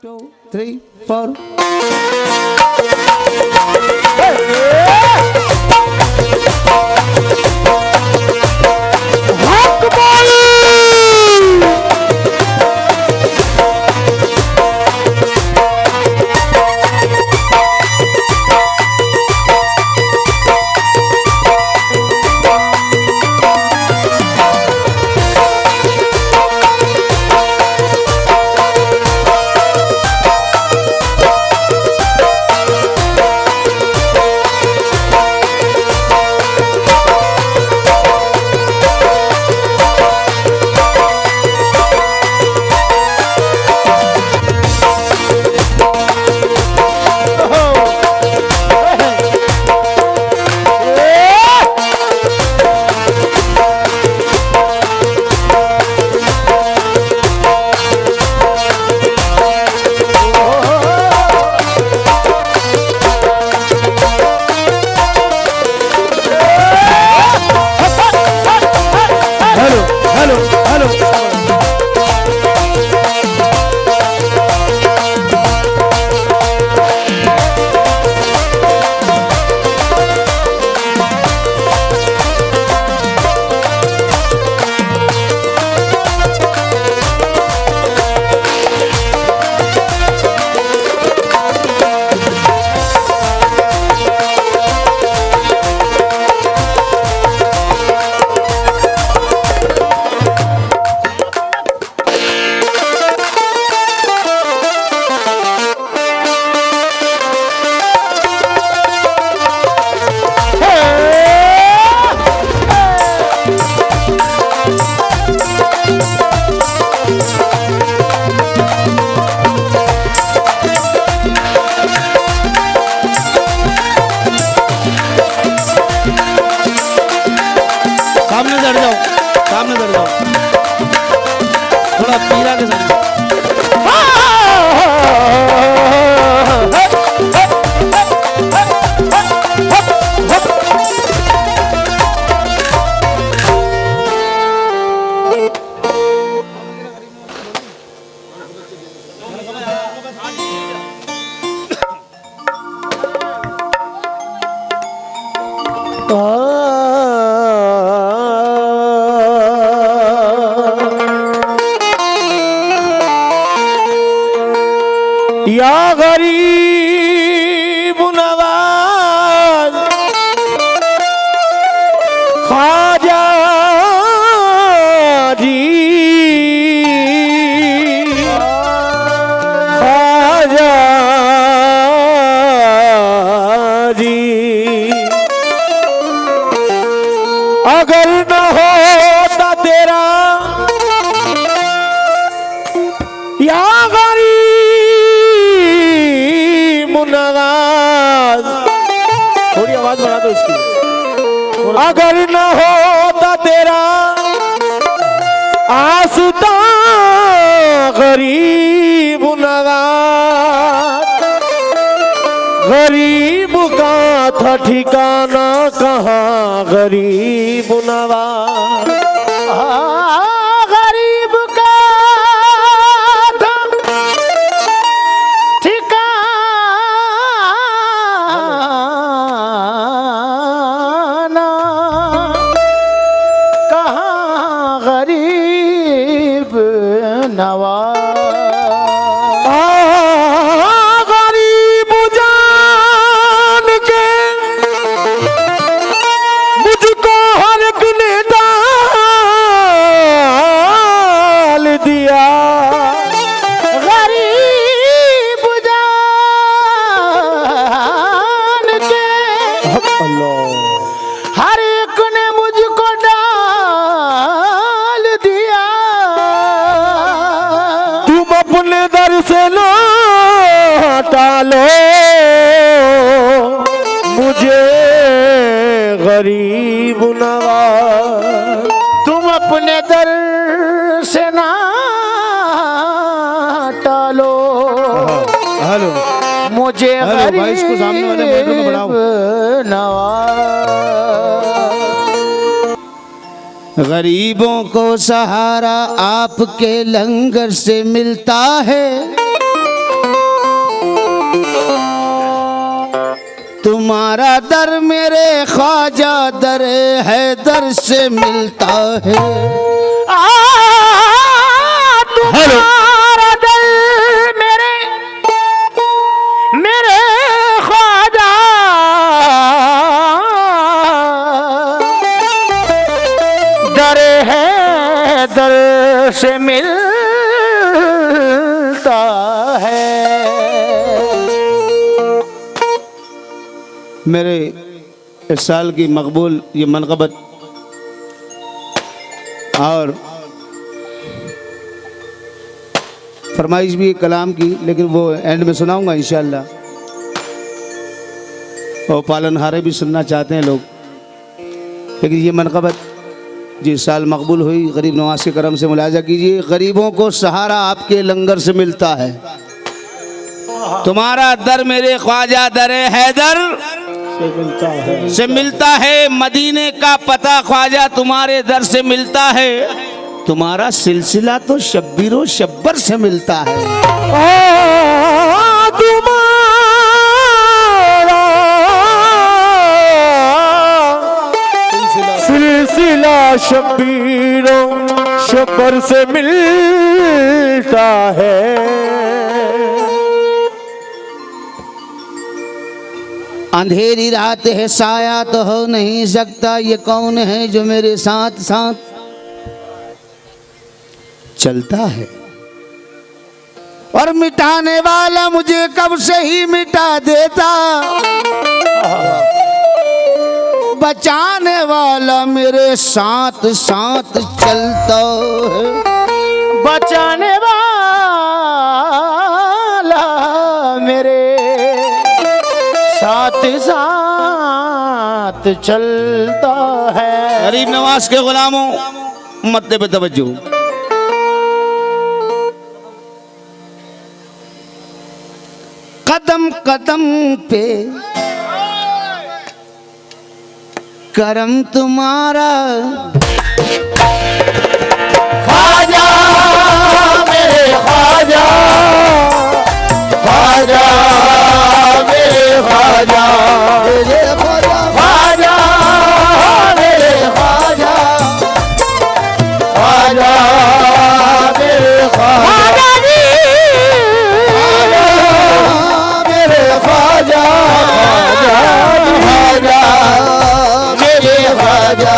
2, 3, 4. सामने चढ़ जाओ थोड़ा पीरा के साथ या गरीब नवाज ख्वाजा जी ख्वाजा जी अगर न होता तेरा या नवाज थोड़ी आवाज बढ़ा दो इसकी अगर न होता तेरा आसुता गरीब नवाज गरीब का था ठिकाना कहाँ गरीब नवाज गरीब जान के मुझको हर एक ने डाल दिया गरीब जान के हर एक ने मुझको डाल दिया अपने दर से लौटा लो मुझे गरीब नवाज तुम अपने दर से ना टालो हेलो मुझे गरीब नवाज गरीबों को सहारा आपके लंगर से मिलता है तुम्हारा दर मेरे ख्वाजा दर हैदर से मिलता है। तुम्हारा दर मेरे ख्वाजा दर हैदर से मिलता है। मेरे इस साल की मकबूल ये मनक़बत और फरमाइश भी कलाम की, लेकिन वो एंड में सुनाऊंगा इंशाअल्लाह। और पालनहारे भी सुनना चाहते हैं लोग, लेकिन ये मनक़बत जिस साल मकबूल हुई, गरीब नवाज के करम से मुलाजा कीजिए। गरीबों को सहारा आपके लंगर से मिलता है। तुम्हारा दर मेरे ख्वाजा दर हैदर से मिलता है। मदीने का पता ख्वाजा तुम्हारे दर से मिलता है। तुम्हारा सिलसिला तो शब्बीरो शब्बर से मिलता है। तुम्हारा सिलसिला शब्बीरो शब्बर से मिलता है। अंधेरी रात है साया तो हो नहीं सकता, ये कौन है जो मेरे साथ साथ चलता है। और मिटाने वाला मुझे कब से ही मिटा देता, बचाने वाला मेरे साथ साथ चलता है। बचाने वाला मेरे साथ साथ चलता है। गरीब नवाज के गुलामों मत्ते पे तवज्जो। कदम कदम पे करम तुम्हारा ख्वाजा मेरे ख्वाजा, ख्वाजा मेरे ख्वाजा, मेरे ख्वाजा ख्वाजा मेरे ख्वाजा, ख्वाजा मेरे ख्वाजा जी, मेरे ख्वाजा, ख्वाजा मेरे ख्वाजा,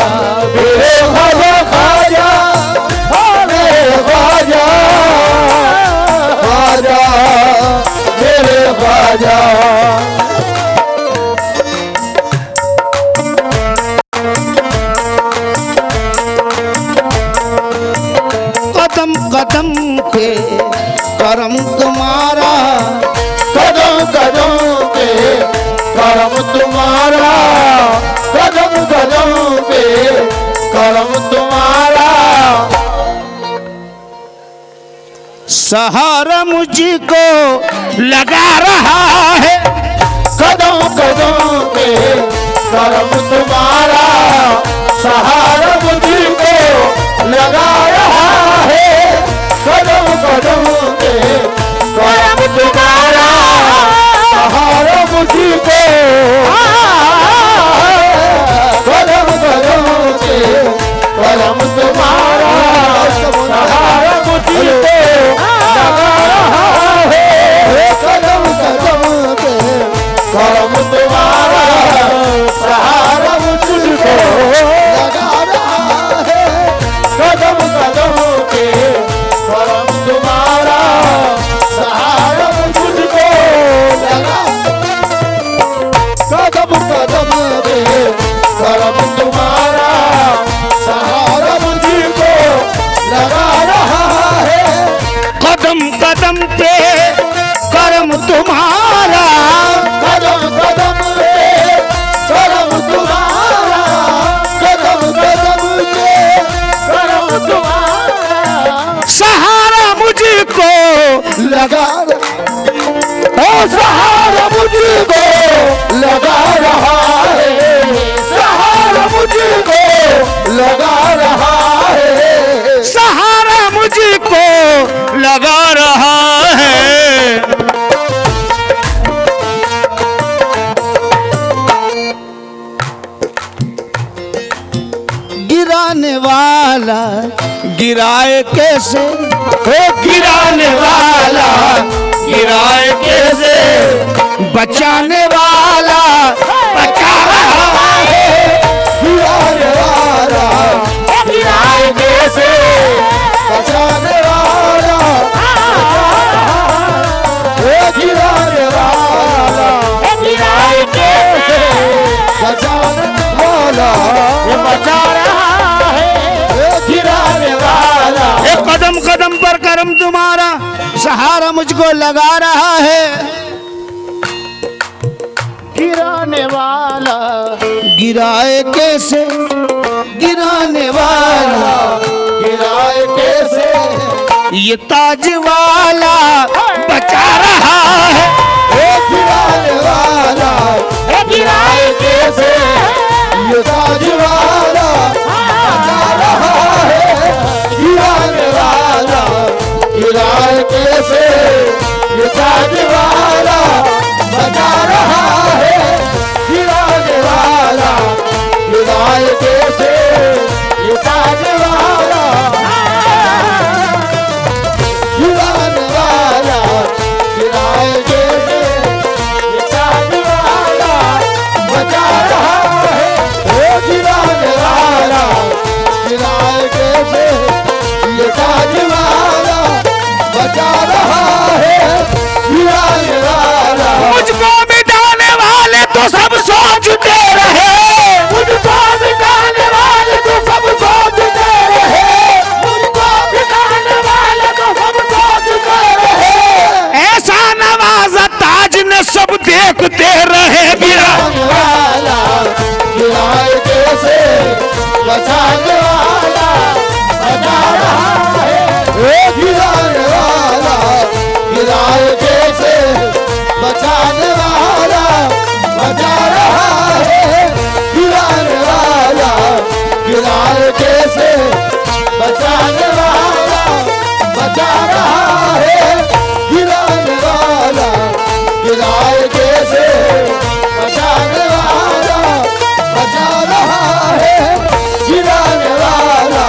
मेरे ख्वाजा, ख्वाजा मेरे ख्वाजा, ख्वाजा मेरे ख्वाजा। कदम कदम पे करम तुम्हारा, कदम कदम पे करम तुम्हारा, कदम कदम पे करम तुम्हारा। सहारा मुझको लगा रहा है। कदम कदम पे करम तुम्हारा, सहारा मुझको लगा रहा है। कदम कदम पे करम तुम्हारा, सहारा मुझको, कदम कदम पे करम तुम्हारा, सहारा मुझको लगा रहा है। कदम कदम पे करम तुम्हारा, सहारा मुझको लगा रहा है। कदम कदम पे करम तुम्हारा, सहारा मुझको लगा। कदम कदम पे करम तुम्हारा, सहारा मुझको गिराए कैसे, गिराने वाला गिराए कैसे, बचाने वाला बचा रहा है। गिराने वाला गिराए कैसे, बचाने वाला गिराने वाला गिराए कैसे, बचाने वाला बचा रहा है। गिराने वाला कदम कदम पर करम तुम्हारा सहारा मुझको लगा रहा है। गिराने वाला गिराए कैसे, गिराने वाला गिराए कैसे, ये ताज वाला बचा रहा है। गिराने वाला गिराए कैसे, ये ताज वाला बचा रहा है। गिराने वाला गिराए कैसे, ये ताज वाला बचा रहा है। गिराने वाला गिराए कैसे, ये ताज वाला गिराने वाला गिराए कैसे, ये ताज वाला बचा रहा है। गिराने वाला गिराए कैसे, ये ताज वाला बचा रहा है। गिराने वाला मुझको मिटाने वाले तो सब सोचते रहे, मुझको मिटाने वाले तो सब सोचते रहे, मुझको मिटाने वाले तो सब सोचते रहे। ऐसा नवाजा ताज ने सब देखते रहे। गिराने वाला गिराए कैसे, बचाने वाला बचा रहा है। गिराने वाला गिराए कैसे, बचाने वाला बचा रहा है। गिराने वाला गिराए कैसे, बचाने वाला बचा रहा है। गिराने वाला गिराए कैसे, बचाने वाला बचा रहा है। गिराने वाला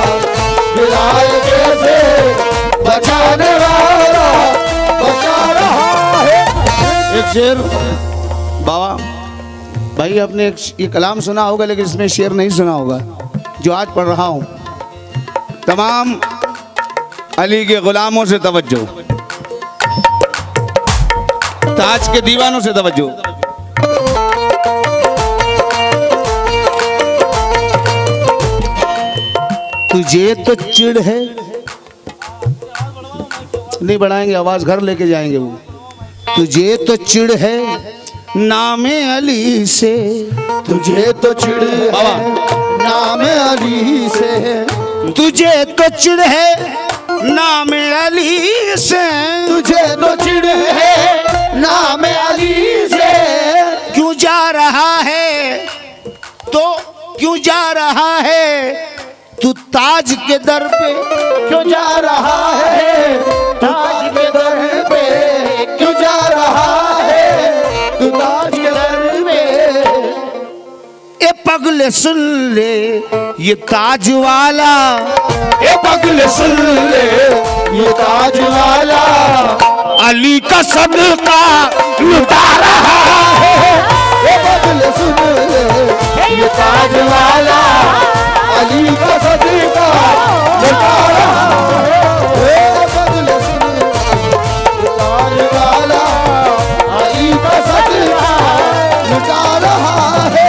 गिराए कैसे, बचाने वाला बचा रहा है। एक शेर बाबा भाई आपने ये कलाम सुना होगा, लेकिन इसमें शेर नहीं सुना होगा जो आज पढ़ रहा हूं। तमाम अली के गुलामों से तवज्जो, ताज के दीवानों से तवज्जो। तुझे तो चिढ़ है, नहीं बढ़ाएंगे आवाज, घर लेके जाएंगे वो। तुझे तो चिढ़ है नामे अली से, तुझे तो चिढ़ है नाम अली से, तुझे तो चिढ़ है नामे अली से, तुझे तो चिढ़ है नाम अली से। क्यों जा रहा है तो क्यों जा रहा है तू ताज के दर पे, क्यों जा रहा है ताज के दर पे, क्यों जा रहा है तू ताज के दर पे। ए पगले सुन ले ये ताज वाला, ए पगले सुन ले ये ताज वाला, अली का सदका लुटा रहा है। ए पगले सुन ले ये ताज वाला, अली का सदका लुटा रहा है। ए पगले सुन ले ये ताज वाला, अली का सदका लुटा रहा है।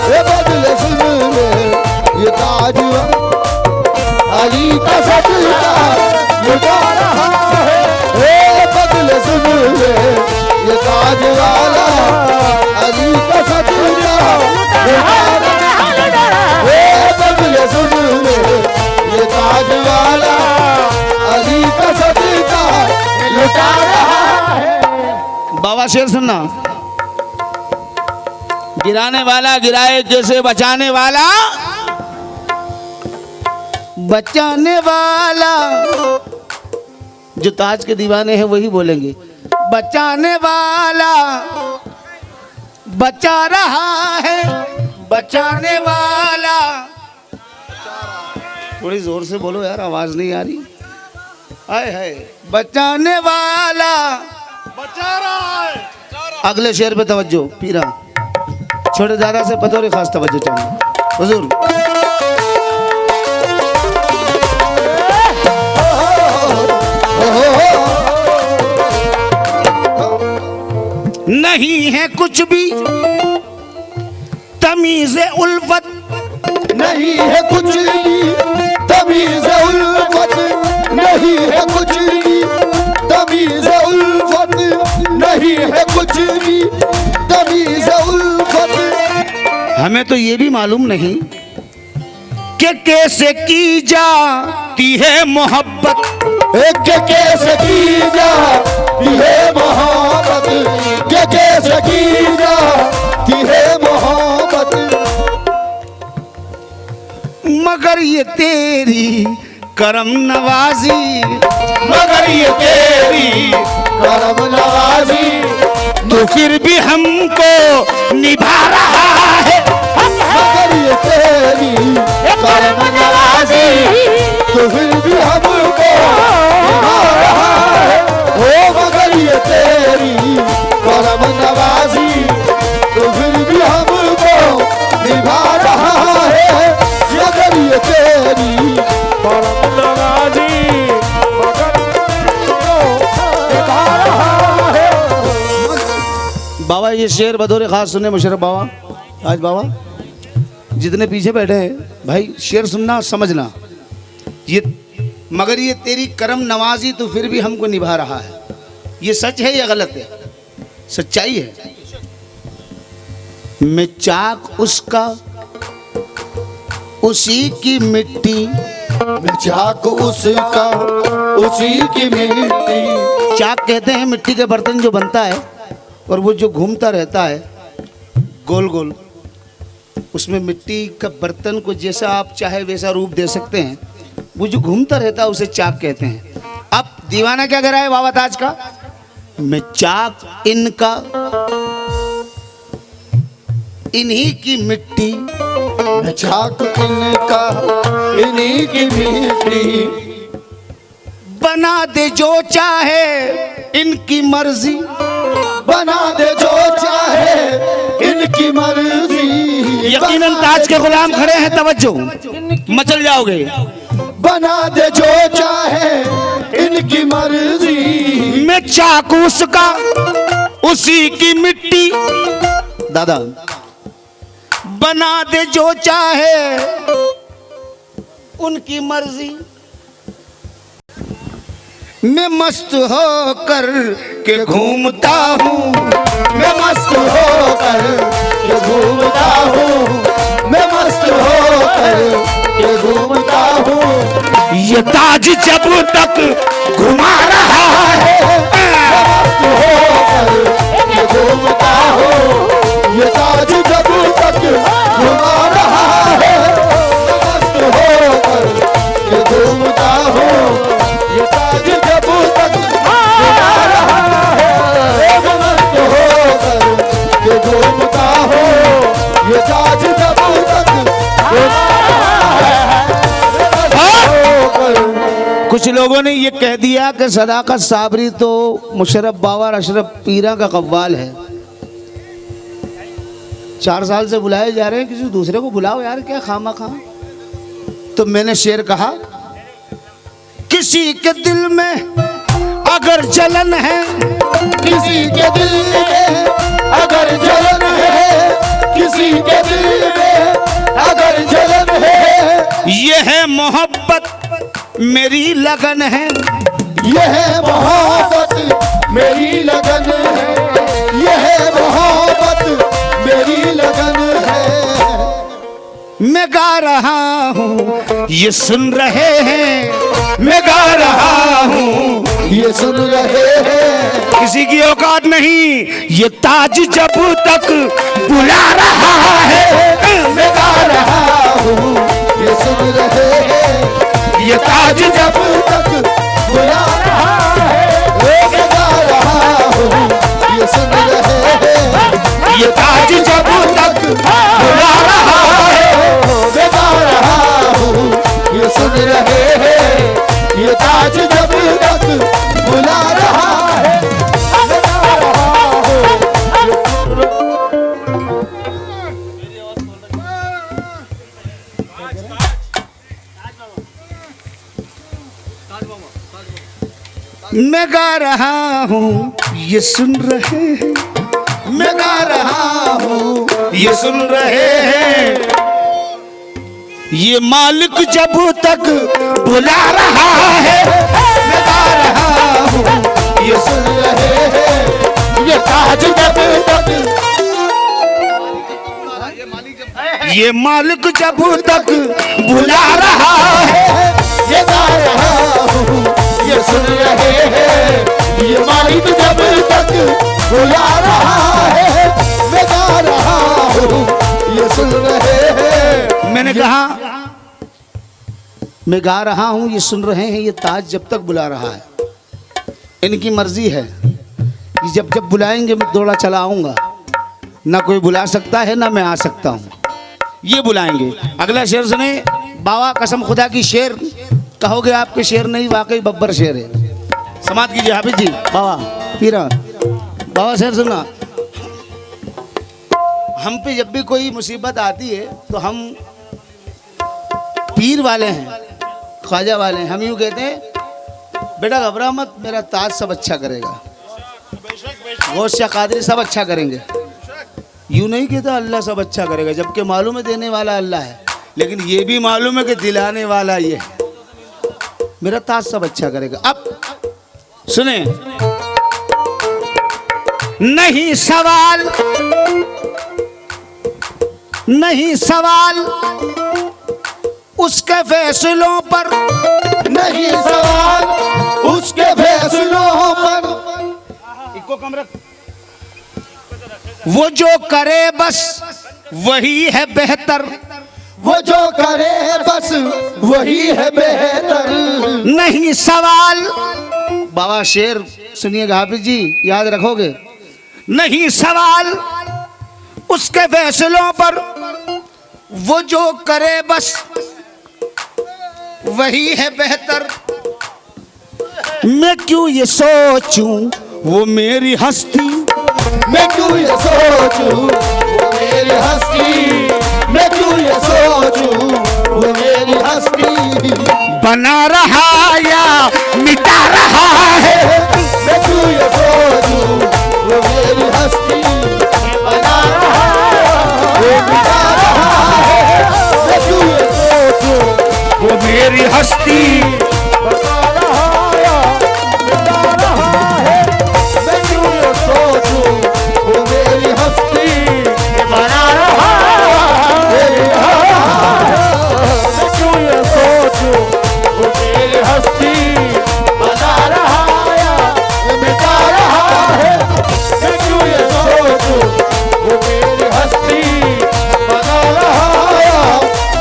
ए पगले सुन ले ये ताज अली का सदका लुटा रहा है। ए पगले सुन ले ये ताज वाला, अली का सदका लुटा रहा है। ए पगले सुन ले ये ताज वाला, अली का सदका लुटा रहा है। बाबा शेर सुनना, गिराने वाला गिराए जैसे, बचाने वाला बचाने वाला। जो ताज के दीवाने हैं वही बोलेंगे, बचाने वाला बचा रहा है, बचाने वाला थोड़ी जोर से बोलो यार, आवाज नहीं आ रही। हाय हाय, बचाने वाला बचा रहा है। अगले शेर पे तवज्जो। पीरा छोटे दादा से बतौर खास तवज्जो चाहूंगा हुजूर। नहीं है कुछ भी तमीज़ उल्फत, नहीं है कुछ भी तमीज़ उल्फत, नहीं है कुछ भी तमीज़ उल्फत, नहीं है कुछ भी तमीज़ उल्फत। हमें तो ये भी मालूम नहीं कि कैसे की जाती है मोहब्बत, कैसे की जाती है मोहब्बत, कैसे की जाती है मोहब्बत। मगर ये तेरी करम नवाजी, मगर ये तेरी करम नवाजी, तो फिर भी हमको निभा रहा है। मगर ये तेरी करम नवाजी, तो फिर भी हमको निभा रहा है। ओ मगर ये तेरी करम नवाजी, तो फिर भी हमको निभा रहा है। मगर ये तेरी करम नवाजी, मगर निभा रहा है। बाबा ये शेर बतौर खास सुने मुशर्रफ बाबा। आज बाबा जितने पीछे बैठे हैं भाई, शेर सुनना समझना। ये मगर ये तेरी करम नवाजी तो फिर भी हमको निभा रहा है, ये सच है या गलत है? सच्चाई है। मैं चाक उसका उसी की मिट्टी, मैं चाक उसका उसी की मिट्टी। चाक कहते हैं मिट्टी के बर्तन जो बनता है और वो जो घूमता रहता है गोल गोल, उसमें मिट्टी का बर्तन को जैसा आप चाहे वैसा रूप दे सकते हैं। वो जो घूमता रहता है उसे चाक कहते हैं। अब दीवाना क्या कह रहा है बाबा ताज का? मैं चाक इनका इन्हीं की मिट्टी, मैं चाक इनका इन्हीं की मिट्टी। बना दे जो चाहे इनकी मर्जी, बना दे जो चाहे इनकी मर्जी। यकीनन ताज के गुलाम खड़े हैं, तवज्जो मचल जाओगे। बना दे जो चाहे इनकी मर्जी। मैं चाकू उसका उसी की मिट्टी, दादा बना दे जो चाहे उनकी मर्जी। मैं मस्त होकर के घूमता हूँ, मैं मस्त होकर के घूमता हूँ, मैं मस्त होकर के घूमता हूँ। ये ताज जब तक घुमा रहा है, मस्त होकर के घूमता हूँ, ये ताज जब तक घुमा रहा है। मस्त होकर के घूमता हूँ, ये ताज जब तक घुमा रहा है। मस्त होकर के घूमता हूँ, ये ताज जब तक घुमा रहा है। कुछ लोगों ने ये कह दिया कि सदाकत साबरी तो मुशर्रफ बाबा और अशरफ पीरा का कव्वाल है। 4 साल से बुलाए जा रहे हैं, किसी दूसरे को बुलाओ यार, क्या खामा खा। तो मैंने शेर कहा, किसी के दिल में अगर जलन है, किसी के दिल में अगर जलन है, किसी के दिल में अगर जलन है। ये है मोहब्बत मेरी लगन है, ये है मोहब्बत मेरी लगन है, ये है मोहब्बत मेरी लगन है। मैं गा रहा हूँ ये सुन रहे हैं, मैं गा रहा हूँ ये सुन रहे हैं। किसी की औकात नहीं, ये ताज जब तक बुला रहा है। मैं गा रहा हूँ ये सुन रहे हैं, ये ताज जब तक बुला रहा है। मैं गा रहा हूँ ये सुन रहे हैं, ये ताज जब तक बुला रहा है। मैं गा रहा हूँ ये सुन मैं गा रहा हूँ ये सुन रहे हैं, मैं गा रहा हूँ ये सुन रहे हैं। ये मालिक जब तक बुला रहा है, मैं गा रहा हूँ ये सुन रहे हैं। ये ताज जब तक, ये मालिक जब तक बुला रहा है, ये गा रहा हूँ ये सुन रहे हैं। ये मालिक जब तक बुला रहा है, मैं गा रहा हूँ ये सुन रहे हैं। मैंने कहा मैं गा रहा हूँ ये सुन रहे हैं। ये ताज जब तक बुला रहा है, इनकी मर्जी है कि जब जब बुलाएंगे मैं दौड़ा चला आऊँगा। ना कोई बुला सकता है ना मैं आ सकता हूँ, ये बुलाएंगे। अगला शेर सुने। बाबा कसम खुदा की शेर कहोगे आपके शेर नहीं, वाकई बब्बर शेर है। समाप्त कीजिए हाफिज जी। बाबा पीरा बाबा शेर सुना। हम पे जब भी कोई मुसीबत आती है तो हम पीर वाले हैं, ख्वाजा वाले हैं। हम यूँ कहते हैं बेटा घबरा मत, मेरा ताज सब अच्छा करेगा, गौस शाह कादरी सब अच्छा करेंगे। यूँ नहीं कहता अल्लाह सब अच्छा करेगा, जबकि मालूम है देने वाला अल्लाह है, लेकिन ये भी मालूम है कि दिलाने वाला ये है। मेरा ताज सब अच्छा करेगा। अब सुने, नहीं सवाल, नहीं सवाल उसके फैसलों पर, नहीं सवाल उसके फैसलों पर। इको कम रख। वो जो करे बस वही है बेहतर, वो जो करे बस वही है बेहतर। नहीं सवाल, बाबा शेर सुनिएगा हाफिज जी, याद रखोगे। नहीं सवाल उसके फैसलों पर, वो जो करे बस वही है बेहतर। मैं क्यों ये सोचूं वो मेरी हस्ती, मैं क्यों ये सोचूं वो मेरी हस्ती, मैं क्यों ये सोचूं वो मेरी हस्ती। बना रहा या मिटा रहा है, मैं क्यों ये सोचूं वो मेरी हस्ती। बना रहा वो मिटा रहा है, मैं क्यों ये सोचूं वो मेरी हस्ती। बना रहा या मिटा रहा है, मैं क्यों ये सोचूं वो मेरी हस्ती। बना रहा मेरी मैं क्यों ये सोचूं वो मेरी हस्ती। बना रहा या मिटा रहा है, मैं क्यों ये सोचूं वो मेरी हस्ती। बना रहा या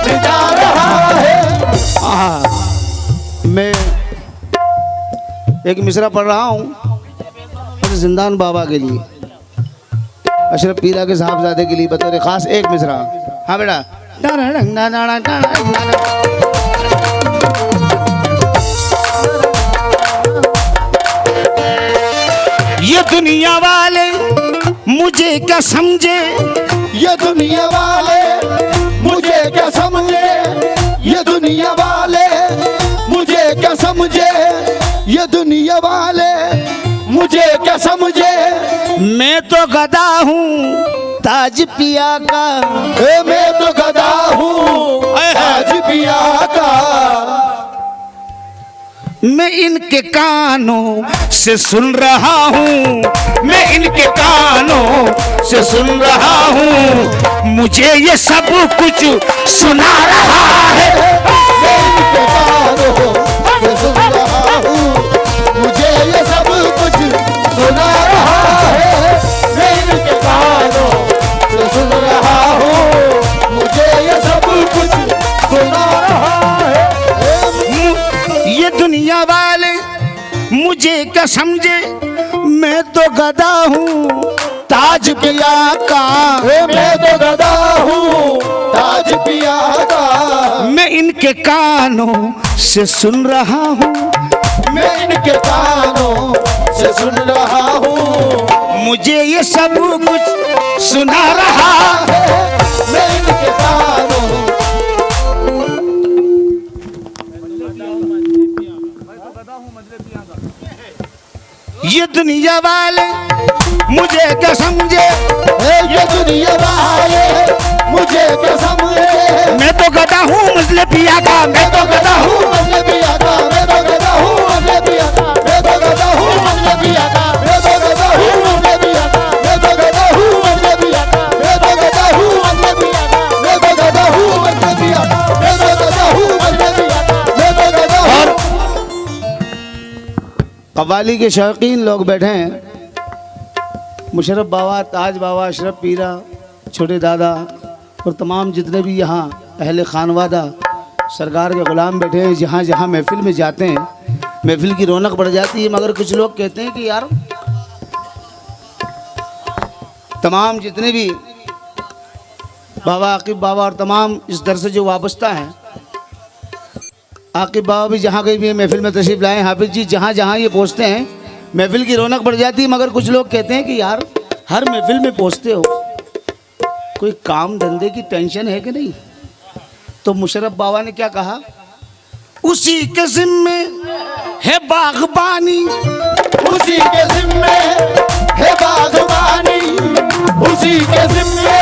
मिटा रहा है। मैं एक मिसरा पढ़ रहा हूँ जिंदान बाबा के लिए, अशरफ पीरा के साहबजादे के लिए बतौर खास एक मिसरा। हाँ बेटा। ये दुनिया वाले मुझे क्या समझे, ये दुनिया वाले मुझे क्या समझे, ये दुनिया वाले मुझे क्या समझे, ये दुनिया वाले मुझे क्या समझे। मैं तो गधा हूँ ताज पिया का, मैं तो गधा हूँ ताज पिया का। मैं इनके कानों से सुन रहा हूँ, मैं इनके कानों से सुन रहा हूँ। मुझे ये सब कुछ सुना रहा है, मैं इनके कानों से सुन रहा हूँ। मुझे ये सब कुछ सुना रहा है, मैं इनके कानों से सुन रहा हूँ। मुझे ये सब कुछ सुना रहा है। ये दुनिया वाले मुझे क्या समझे, मैं तो गधा हूँ ताज पिया का, मैं तो गधा हूँ ताज पिया का। मैं इनके कानों से सुन रहा हूँ, मैं इनके कानों से सुन रहा हूँ। मुझे ये सब कुछ सुना रहा है, मैं इनके कानों। ये दुनिया वाले मुझे क्या समझे, ये दुनिया वाले मुझे क्या समझे, मैं तो गधा हूँ मजले पिया का, मैं तो गधा हूँ मजले पिया का, मैं तो गधा हूँ मजले पिया का, मैं तो गधा हूँ मजले पिया का, मैं तो गधा हूँ मजले पिया का, मैं तो गधा हूँ मजले पिया का, मैं तो गधा हूँ मजले पिया का, मैं तो गधा हूँ मजले पिया का, मैं तो गधा हूँ मजले पिया का, मैं तो गधा हूँ। कव्वाली के शौकीन लोग बैठे हैं, मुशर्रफ बाबा, ताज बाबा, अशरफ पीरा, छोटे दादा और तमाम जितने भी यहाँ अहले खानवादा सरकार के ग़ुलाम बैठे हैं। जहाँ जहाँ महफिल में जाते हैं महफिल की रौनक बढ़ जाती है, मगर कुछ लोग कहते हैं कि यार तमाम जितने भी बाबा आकिब बाबा और तमाम इस दर से जो वाबस्ता हैं, आकिब बाबा भी जहाँ कहीं भी महफिल में तशरीफ़ लाए, हाफिज जी जहाँ जहाँ ये पहुँचते हैं महफिल की रौनक बढ़ जाती है, मगर कुछ लोग कहते हैं कि यार हर महफिल में पहुँचते हो, कोई काम धंधे की टेंशन है कि नहीं। तो मुशर्रफ बाबा ने क्या कहा, उसी के ज़िम्मे है बागबानी, उसी के ज़िम्मे है बागबानी, उसी के ज़िम्मे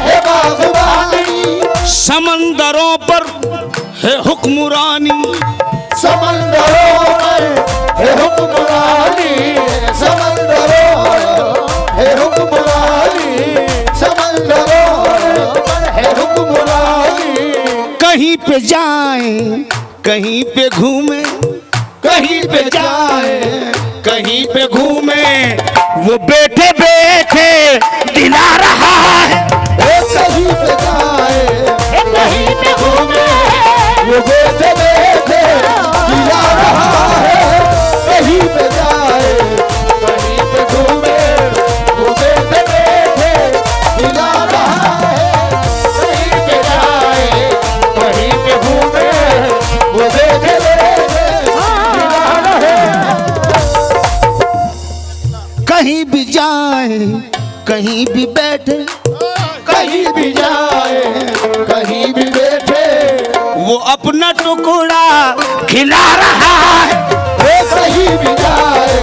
है बागबानी, समंदरों पर है हुक्मरानी, समंदरों पर है हुक्मरानी, समंदरों है हुक्मरानी, समंदरों पर है हुक्मरानी। कहीं पे जाएं कहीं पे घूमें, कहीं पे जाए कहीं पे घूमें, वो बैठे बैठे दिला रहा है, कहीं पे जाए कहीं पे घूमे, वो बैठे बैठे दिला रहा है, कहीं पे जाए कहीं पे घूमे, वो बैठे बैठे दिला रहा है, कहीं पे जाए कहीं पे घूमे, वो बैठे बैठे दिला रहा है। कहीं भी जाएं कहीं भी बैठे, कहीं भी जाए कहीं भी बैठे, वो अपना टुकड़ा खिला रहा है, कहीं भी जाए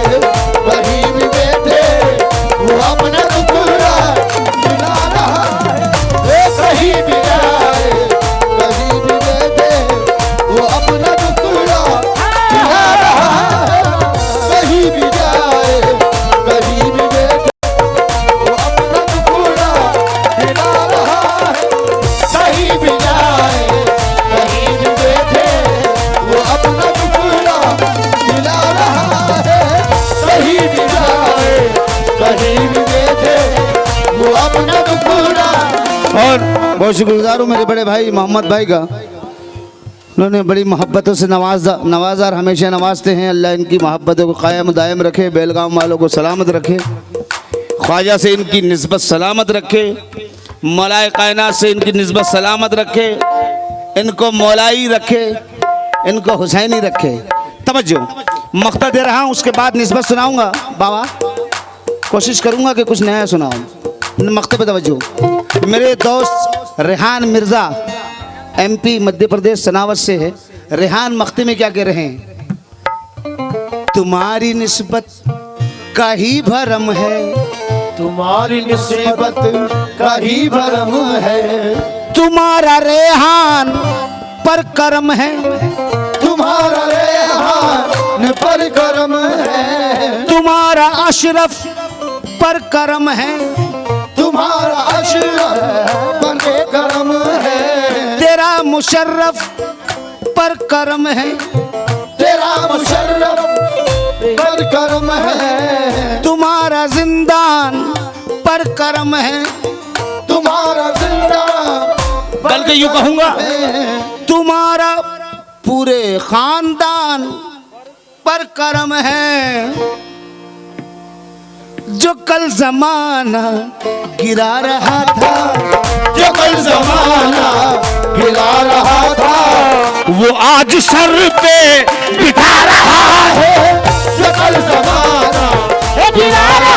कहीं भी बैठे, वो अपना टुकड़ा खिला रहा है, कहीं भी जाए कहीं भी बैठे, वो अपना टुकड़ा खिला रहा है, कहीं भी जाए कहीं भी बैठे, वो अपना टुकड़ा खिला रहा है, कहीं भी जाए कहीं भी बैठे, वो अपना टुकड़ा खिला रहा है, कहीं भी जाए कहीं भी बैठे, वो अपना टुकड़ा। और बहुत शुक्रगुजार हूँ मेरे बड़े भाई मोहम्मद भाई का, उन्होंने बड़ी मोहब्बतों से नवाजा और हमेशा नवाजते हैं। अल्लाह इनकी मोहब्बतों को कायम दायम रखे, बेलगाम वालों को सलामत रखे, ख्वाजा से इनकी निस्बत सलामत रखे, मौलाए कायनात से इनकी निस्बत सलामत रखे, इनको मौलाई रखे, इनको हुसैनी रखे। तवज्जो, मक्ता दे रहा हूँ, उसके बाद निस्बत सुनाऊंगा। बाबा कोशिश करूंगा कि कुछ नया सुनाऊं। मक्ते पे तवज्जो। मेरे दोस्त रेहान मिर्ज़ा MP मध्य प्रदेश सनावत से है। रेहान मक्ते में क्या कह रहे हैं, तुम्हारी निस्बत का ही भरम है, तुम्हारी निस्बत का ही भरम है, तुम्हारा रेहान पर करम है, तुम्हारा रेहान पर करम है, तुम्हारा अशरफ पर करम है, तुम्हारा अशरफ पर करम है, तेरा मुशर्रफ पर करम है, तेरा मुशर्रफ पर करम है, तुम्हारा जिंदान पर करम है, तुम्हारा जिंदा बल्कि यूं कहूंगा तुम्हारा पूरे खानदान पर करम है, जो कल जमाना गिरा रहा था, जो कल जमाना गिरा रहा था, वो आज सर पे बिठा रहा है, जो कल जमाना गिरा रहा